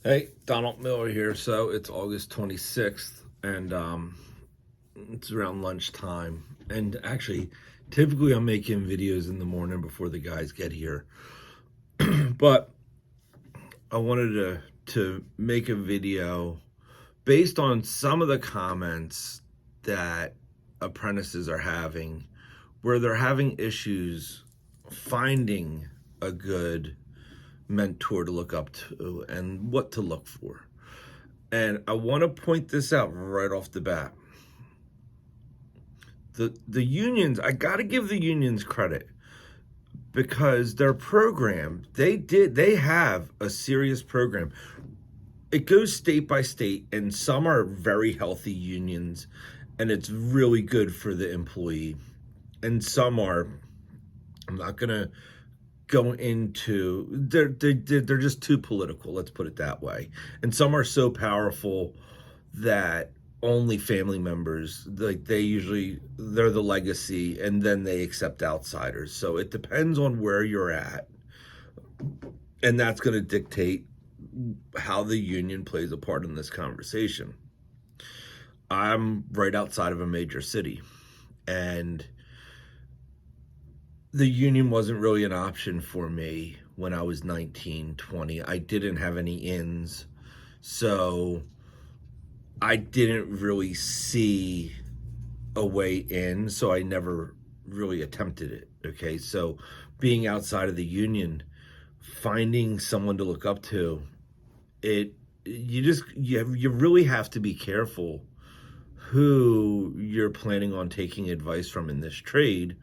Hey, Donald Miller here. So it's August 26th, and it's around lunchtime. And actually, typically I'm making videos in the morning before the guys get here. But I wanted to make a video based on some of the comments that apprentices are having, where they're having issues finding a good mentor to look up to and what to look for. And I want to point this out right off the bat. The unions, I got to give the unions credit because their program, they have a serious program. It goes state by state, and some are very healthy unions, and it's really good for the employee. And some are, I'm not gonna go into, they're just too political, let's put it that way. And some are so powerful that only family members, like they're the legacy, and then they accept outsiders. So it depends on where you're at, and that's going to dictate how the union plays a part in this conversation. I'm right outside of a major city, and the union wasn't really an option for me when I was 19, 20. I didn't have any ins, so I didn't really see a way in, so I never really attempted it. Okay, so being outside of the union, finding someone to look up to, you really have to be careful who you're planning on taking advice from in this trade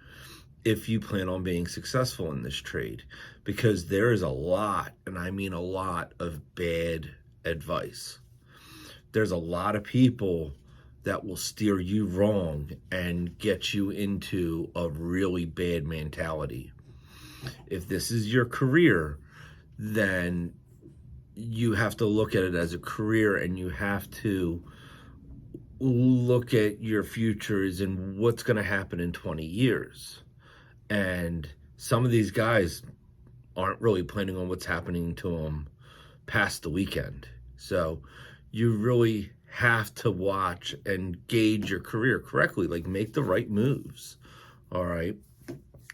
if you plan on being successful in this trade, because there is a lot, and I mean a lot, of bad advice. There's a lot of people that will steer you wrong and get you into a really bad mentality. If this is your career, then you have to look at it as a career, and you have to look at your futures and what's going to happen in 20 years. And some of these guys aren't really planning on what's happening to them past the weekend. So you really have to watch and gauge your career correctly, like make the right moves. All right.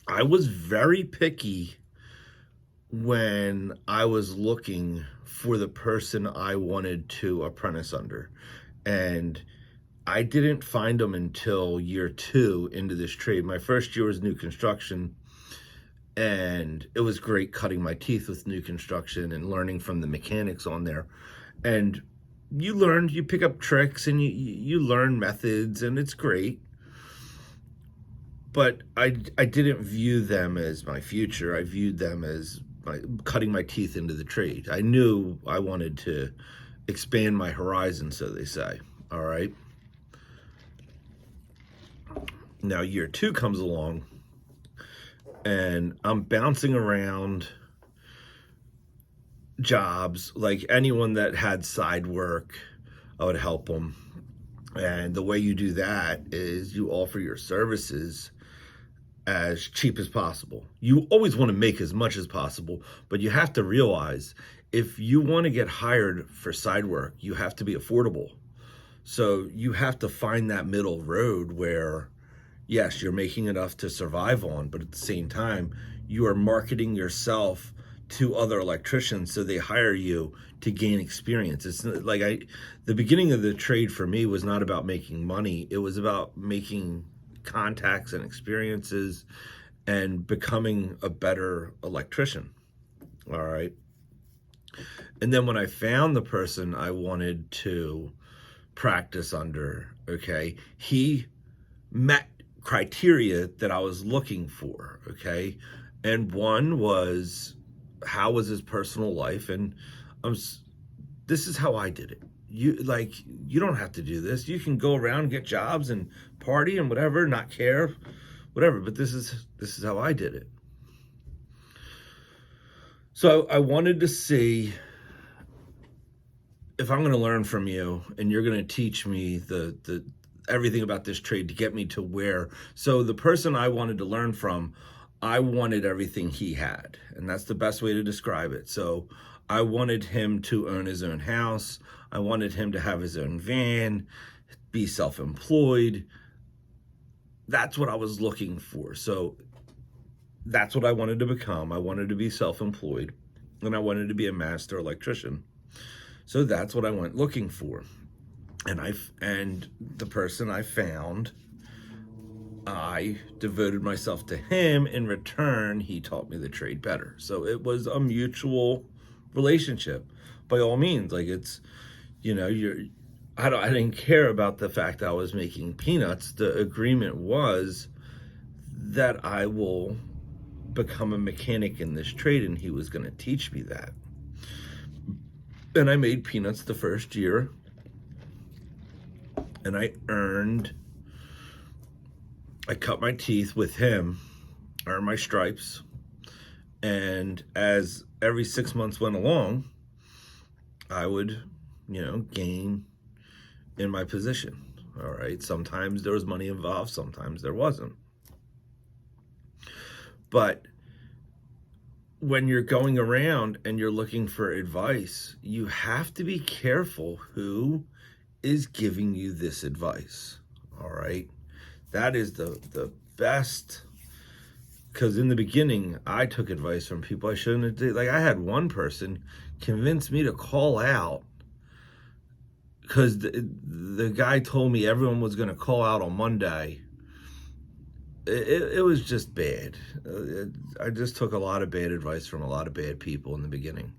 I was very picky when I was looking for the person I wanted to apprentice under. And I didn't find them until year 2 into this trade. My first year was new construction, and it was great cutting my teeth with new construction and learning from the mechanics on there. And you pick up tricks, and you learn methods, and it's great. But I didn't view them as my future. I viewed them as cutting my teeth into the trade. I knew I wanted to expand my horizon, so they say. All right. Now year 2 comes along, and I'm bouncing around jobs. Like anyone that had side work, I would help them. And the way you do that is you offer your services as cheap as possible. You always want to make as much as possible, but you have to realize if you want to get hired for side work, you have to be affordable. So you have to find that middle road where, yes, you're making enough to survive on, but at the same time, you are marketing yourself to other electricians so they hire you to gain experience. It's like the beginning of the trade for me was not about making money. It was about making contacts and experiences and becoming a better electrician. All right. And then when I found the person I wanted to practice under, okay, he met criteria that I was looking for, okay? And one was, how was his personal life? And this is how I did it. You don't have to do this. You can go around, get jobs and party and whatever, not care, whatever, but this is how I did it. So I wanted to see if I'm going to learn from you and you're going to teach me the everything about this trade to get me to where. So the person I wanted to learn from, I wanted everything he had, and that's the best way to describe it. So I wanted him to own his own house. I wanted him to have his own van, be self-employed. That's what I was looking for. So that's what I wanted to become. I wanted to be self-employed, and I wanted to be a master electrician. So that's what I went looking for. And the person I found, I devoted myself to him. In return, he taught me the trade better. So it was a mutual relationship by all means. Like, it's, I didn't care about the fact that I was making peanuts. The agreement was that I will become a mechanic in this trade, and he was going to teach me that. And I made peanuts the first year, and I cut my teeth with him, earned my stripes, and as every 6 months went along, I would, gain in my position. All right. Sometimes there was money involved, sometimes there wasn't. But when you're going around and you're looking for advice, you have to be careful who is giving you this advice. All right. That is the best, because in the beginning, I took advice from people I shouldn't have did. Like, I had one person convince me to call out because the guy told me everyone was going to call out on Monday. It was just bad. I just took a lot of bad advice from a lot of bad people in the beginning.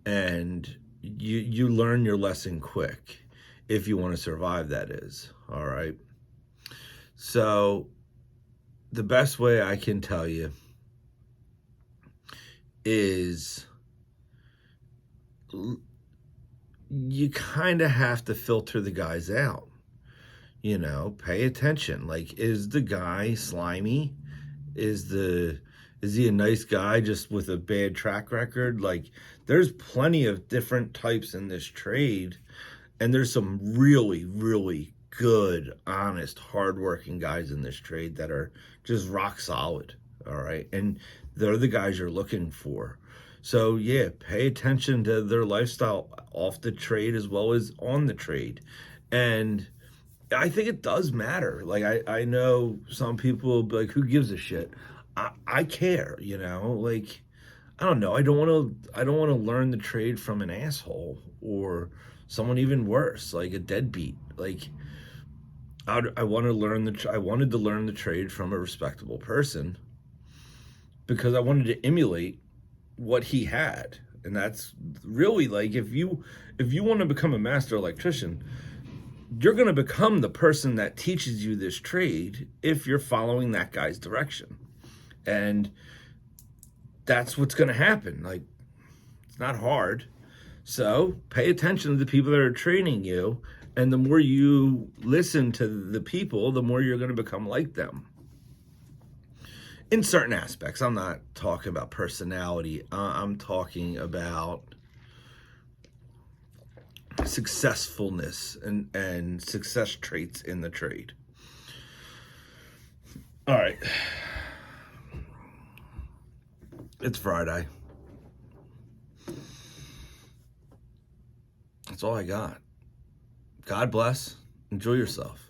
And you learn your lesson quick if you want to survive, that is. All right. So the best way I can tell you is you kind of have to filter the guys out. Pay attention. Like, is the guy slimy? Is he a nice guy just with a bad track record? Like, there's plenty of different types in this trade, and there's some really, really good, honest, hardworking guys in this trade that are just rock solid. All right. And they're the guys you're looking for. So yeah, pay attention to their lifestyle off the trade as well as on the trade. And I think it does matter. Like, I know some people be like, who gives a shit? I care, like, I don't know. I don't want to learn the trade from an asshole or someone even worse, like a deadbeat. Like, I wanted to learn the trade from a respectable person because I wanted to emulate what he had. And that's really, like, if you want to become a master electrician, you're going to become the person that teaches you this trade if you're following that guy's direction. And that's what's going to happen. Like, it's not hard. So pay attention to the people that are training you. And the more you listen to the people, the more you're going to become like them. In certain aspects. I'm not talking about personality. I'm talking about successfulness and success traits in the trade. All right. It's Friday. That's all I got. God bless. Enjoy yourself.